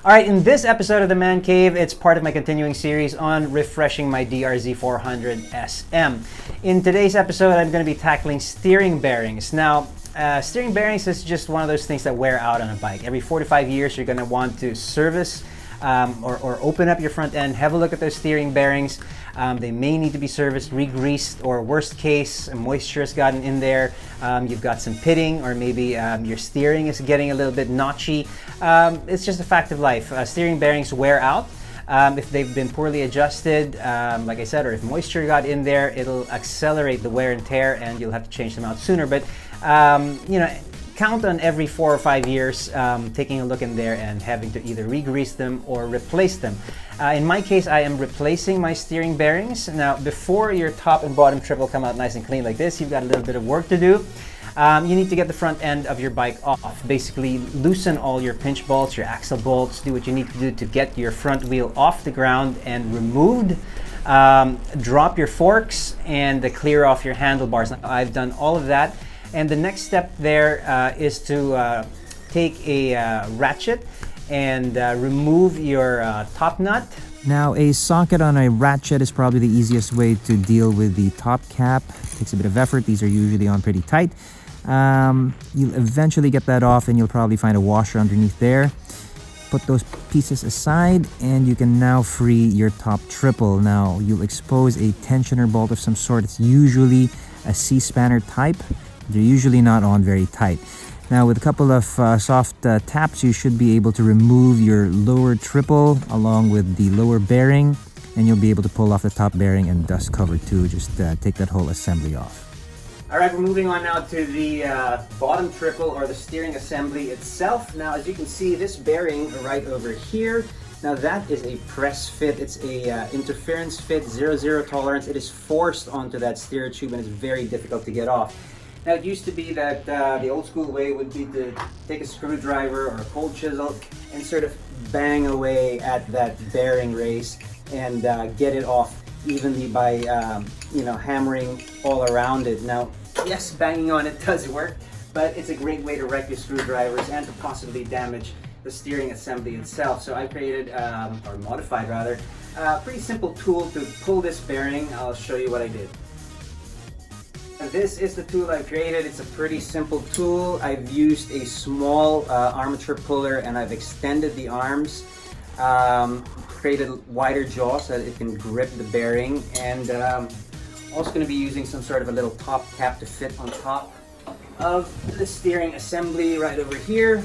All right, in this episode of The Man Cave, it's part of my continuing series on refreshing my DRZ400SM. In today's episode, I'm going to be tackling steering bearings. Now, steering bearings is just one of those things that wear out on a bike. Every 4 to 5 years, you're going to want to service or open up your front end, have a look at those steering bearings. They may need to be serviced, re-greased, or worst case, moisture has gotten in there. You've got some pitting, or maybe your steering is getting a little bit notchy. It's just a fact of life. Steering bearings wear out. If they've been poorly adjusted, like I said, or if moisture got in there, it'll accelerate the wear and tear, and you'll have to change them out sooner. But count on every 4 or 5 years taking a look in there and having to either re-grease them or replace them. In my case, I am replacing my steering bearings. Now, before your top and bottom triple come out nice and clean like this, you've got a little bit of work to do. You need to get the front end of your bike off. Basically, loosen all your pinch bolts, your axle bolts, do what you need to do to get your front wheel off the ground and removed. Drop your forks and clear off your handlebars. Now, I've done all of that. And the next step there is to take a ratchet and remove your top nut. Now, a socket on a ratchet is probably the easiest way to deal with the top cap. It takes a bit of effort. These are usually on pretty tight. You'll eventually get that off, and you'll probably find a washer underneath there. Put those pieces aside, and you can now free your top triple. Now, you'll expose a tensioner bolt of some sort. It's usually a C-spanner type. They're usually not on very tight. Now, with a couple of soft taps, you should be able to remove your lower triple along with the lower bearing, and you'll be able to pull off the top bearing and dust cover too. Just take that whole assembly off. All right, we're moving on now to the bottom triple, or the steering assembly itself. Now, as you can see, this bearing right over here, now that is a press fit. It's a interference fit, 0 tolerance. It is forced onto that steer tube, and it's very difficult to get off. Now, it used to be that the old school way would be to take a screwdriver or a cold chisel and sort of bang away at that bearing race and get it off evenly by hammering all around it. Now, yes, banging on it does work, but it's a great way to wreck your screwdrivers and to possibly damage the steering assembly itself. So I created, or modified rather, a pretty simple tool to pull this bearing. I'll show you what I did. And this is the tool I created. It's a pretty simple tool. I've used a small armature puller, and I've extended the arms, created wider jaws so that it can grip the bearing, and also going to be using some sort of a little top cap to fit on top of the steering assembly right over here,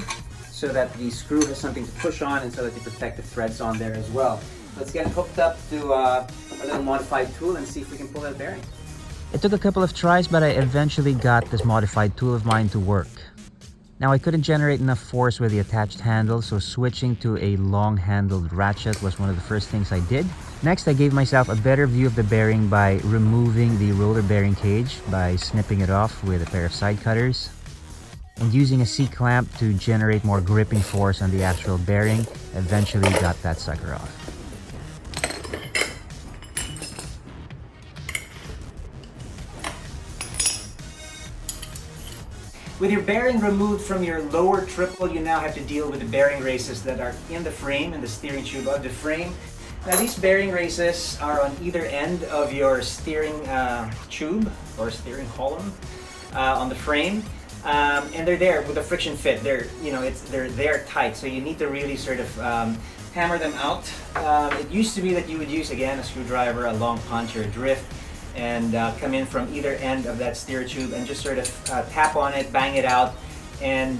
so that the screw has something to push on and so that you protect the threads on there as well. Let's get hooked up to a little modified tool and see if we can pull that bearing. It took a couple of tries, but I eventually got this modified tool of mine to work. Now, I couldn't generate enough force with the attached handle, so switching to a long-handled ratchet was one of the first things I did. Next, I gave myself a better view of the bearing by removing the roller bearing cage by snipping it off with a pair of side cutters, and using a C-clamp to generate more gripping force on the actual bearing. Eventually got that sucker off. With your bearing removed from your lower triple, you now have to deal with the bearing races that are in the frame, in the steering tube of the frame. Now, these bearing races are on either end of your steering tube or steering column on the frame, and they're there with a friction fit. They're there tight, so you need to really sort of hammer them out. It used to be that you would use, again, a screwdriver, a long punch, or a drift, and come in from either end of that steer tube and just sort of tap on it, bang it out, and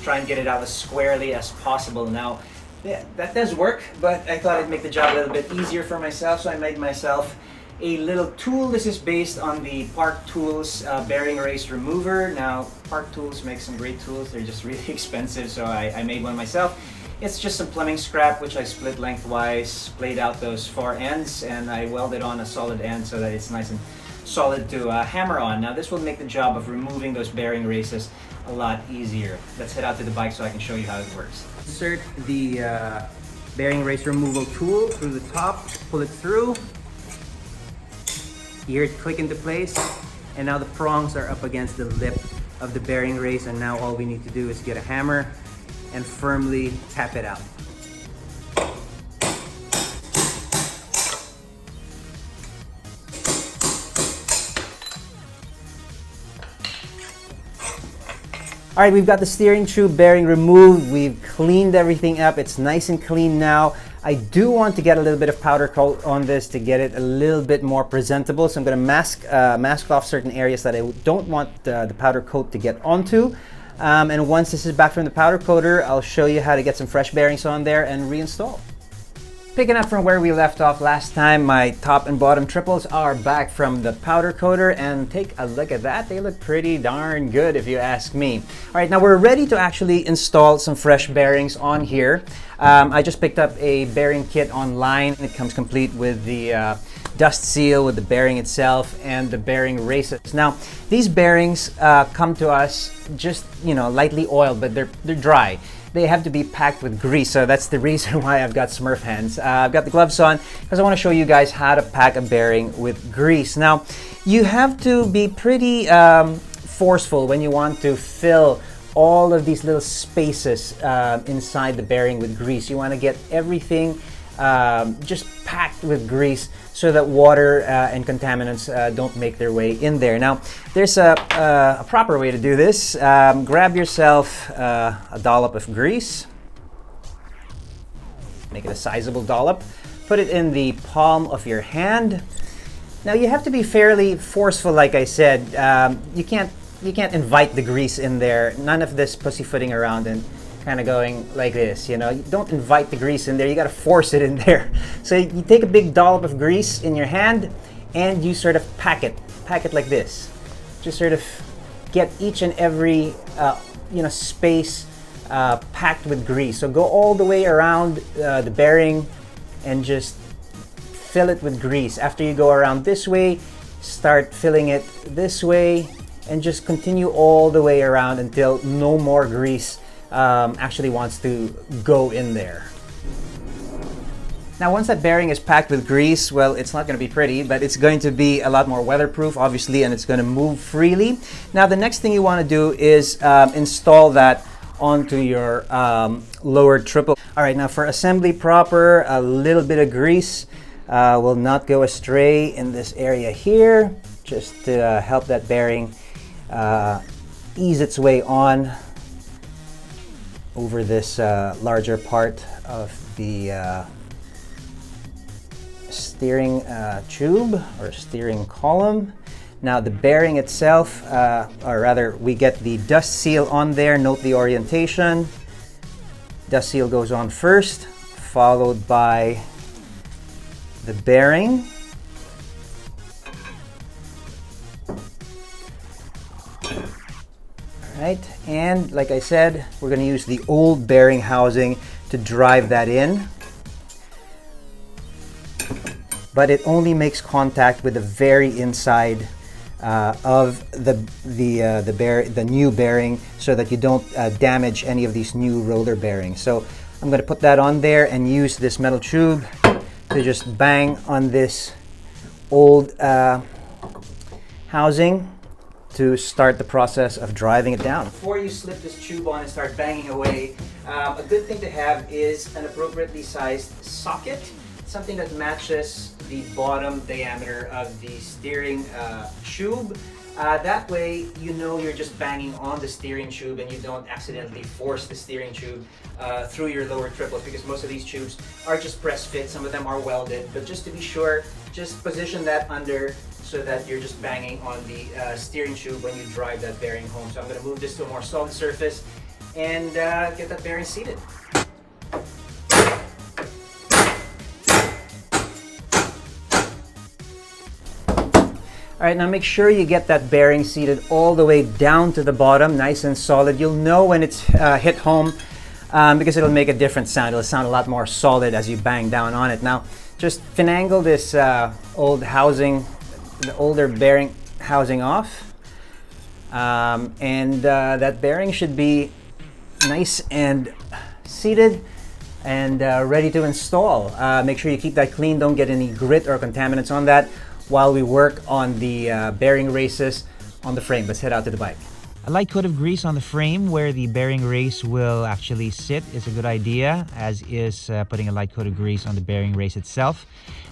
try and get it out as squarely as possible. Now, yeah, that does work, but I thought I'd make the job a little bit easier for myself, so I made myself a little tool. This is based on the Park Tools bearing race remover. Now, Park Tools makes some great tools. They're just really expensive, so I made one myself. It's just some plumbing scrap, which I split lengthwise, splayed out those far ends, and I welded on a solid end so that it's nice and solid to hammer on. Now, this will make the job of removing those bearing races a lot easier. Let's head out to the bike so I can show you how it works. Insert the bearing race removal tool through the top, pull it through. You hear it click into place, and now the prongs are up against the lip of the bearing race, and now all we need to do is get a hammer and firmly tap it out. All right, we've got the steering tube bearing removed. We've cleaned everything up. It's nice and clean now. I do want to get a little bit of powder coat on this to get it a little bit more presentable. So I'm going to mask off certain areas that I don't want the powder coat to get onto. And once this is back from the powder coater, I'll show you how to get some fresh bearings on there and reinstall. Picking up from where we left off last time, my top and bottom triples are back from the powder coater, and take a look at that. They look pretty darn good if you ask me. All right, now we're ready to actually install some fresh bearings on here. I just picked up a bearing kit online. It comes complete with the dust seal, with the bearing itself, and the bearing races. Now, these bearings come to us just, lightly oiled, but they're dry. They have to be packed with grease, so that's the reason why I've got Smurf hands. I've got the gloves on because I want to show you guys how to pack a bearing with grease. Now, you have to be pretty forceful when you want to fill all of these little spaces inside the bearing with grease. You want to get everything just packed with grease so that water and contaminants don't make their way in there. Now, there's a proper way to do this. Grab yourself a dollop of grease. Make it a sizable dollop. Put it in the palm of your hand. Now, you have to be fairly forceful, like I said. You can't invite the grease in there. None of this pussyfooting around and kind of going like this, you don't invite the grease in there. You got to force it in there. So you take a big dollop of grease in your hand and you sort of pack it like this. Just sort of get each and every space packed with grease. So go all the way around the bearing and just fill it with grease. After you go around this way, start filling it this way and just continue all the way around until no more grease actually wants to go in there. Now, once that bearing is packed with grease, well, it's not going to be pretty, but it's going to be a lot more weatherproof, obviously, and it's going to move freely. Now, the next thing you want to do is install that onto your lower triple. All right, now for assembly proper, a little bit of grease will not go astray in this area here, just to help that bearing ease its way on over this larger part of the steering tube or steering column. Now the bearing itself, or rather we get the dust seal on there. Note the orientation. Dust seal goes on first, followed by the bearing. Right, and like I said, we're going to use the old bearing housing to drive that in, but it only makes contact with the very inside of the new bearing, so that you don't damage any of these new roller bearings. So I'm going to put that on there and use this metal tube to just bang on this old housing to start the process of driving it down. Before you slip this tube on and start banging away, a good thing to have is an appropriately sized socket, something that matches the bottom diameter of the steering tube. That way, you're just banging on the steering tube and you don't accidentally force the steering tube through your lower triples, because most of these tubes are just press fit. Some of them are welded, but just to be sure, just position that under so that you're just banging on the steering tube when you drive that bearing home. So I'm going to move this to a more solid surface and get that bearing seated. All right, now make sure you get that bearing seated all the way down to the bottom, nice and solid. You'll know when it's hit home because it'll make a different sound. It'll sound a lot more solid as you bang down on it. Now, just finagle this old housing, the older bearing housing off, and that bearing should be nice and seated and ready to install. Make sure you keep that clean. Don't get any grit or contaminants on that while we work on the bearing races on the frame. Let's head out to the bike. A light coat of grease on the frame where the bearing race will actually sit is a good idea, as is putting a light coat of grease on the bearing race itself.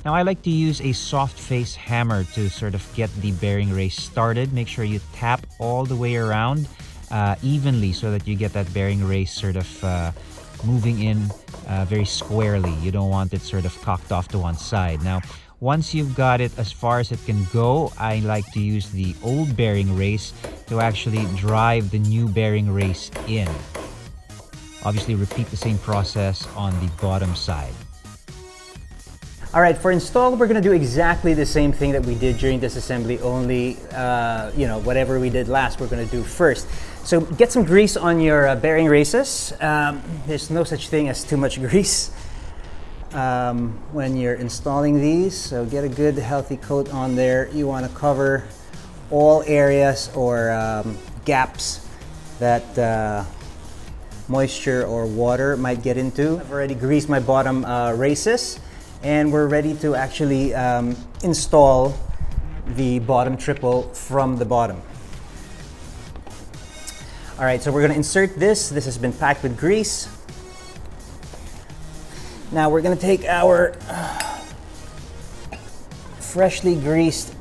Now, I like to use a soft face hammer to sort of get the bearing race started. Make sure you tap all the way around evenly so that you get that bearing race sort of moving in very squarely. You don't want it sort of cocked off to one side. Now, once you've got it as far as it can go, I like to use the old bearing race to actually drive the new bearing race in. Obviously, repeat the same process on the bottom side. All right, for install, we're gonna do exactly the same thing that we did during this assembly, only, whatever we did last, we're gonna do first. So get some grease on your bearing races. There's no such thing as too much grease when you're installing these. So get a good healthy coat on there. You wanna cover all areas or gaps that moisture or water might get into. I've already greased my bottom races, and we're ready to actually install the bottom triple from the bottom. All right, so we're gonna insert this. This has been packed with grease. Now we're gonna take our freshly greased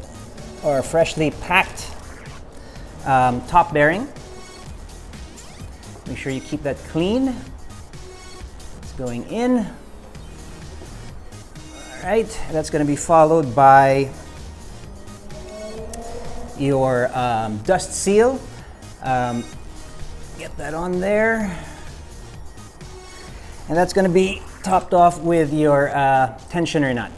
or freshly packed top bearing. Make sure you keep that clean. It's going in. All right, that's going to be followed by your dust seal. Get that on there. And that's going to be topped off with your tensioner nut.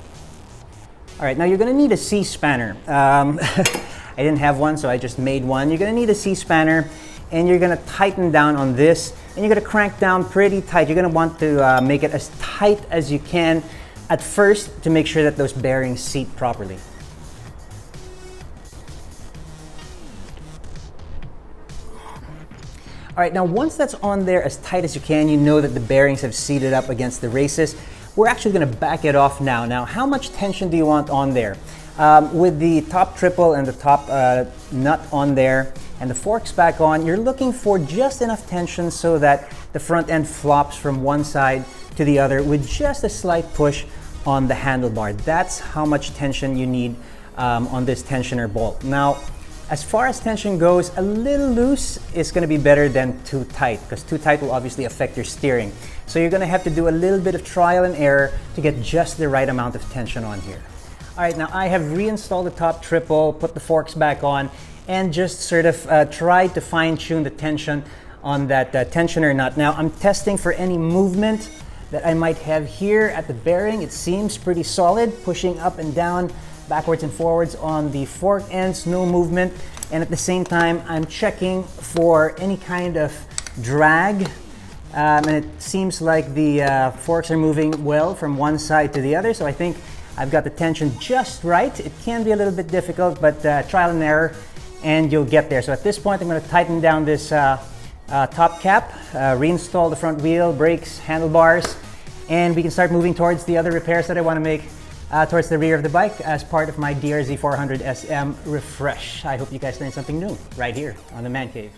All right, now you're going to need a C-spanner. I didn't have one, so I just made one. You're going to need a C-spanner, and you're going to tighten down on this, and you're going to crank down pretty tight. You're going to want to make it as tight as you can at first to make sure that those bearings seat properly. All right, now once that's on there as tight as you can, you know that the bearings have seated up against the races. We're actually going to back it off now. Now, how much tension do you want on there? With the top triple and the top nut on there and the forks back on, you're looking for just enough tension so that the front end flops from one side to the other with just a slight push on the handlebar. That's how much tension you need on this tensioner bolt. Now, as far as tension goes, a little loose is going to be better than too tight, because too tight will obviously affect your steering. So you're going to have to do a little bit of trial and error to get just the right amount of tension on here. All right, now I have reinstalled the top triple, put the forks back on, and just sort of tried to fine-tune the tension on that tensioner nut. Now I'm testing for any movement that I might have here at the bearing. It seems pretty solid, pushing up and down, backwards and forwards on the fork ends, no movement. And at the same time, I'm checking for any kind of drag. And it seems like the forks are moving well from one side to the other. So I think I've got the tension just right. It can be a little bit difficult, but trial and error, and you'll get there. So at this point, I'm going to tighten down this top cap, reinstall the front wheel, brakes, handlebars, and we can start moving towards the other repairs that I want to make towards the rear of the bike as part of my DRZ400SM refresh. I hope you guys learned something new right here on the Man Cave.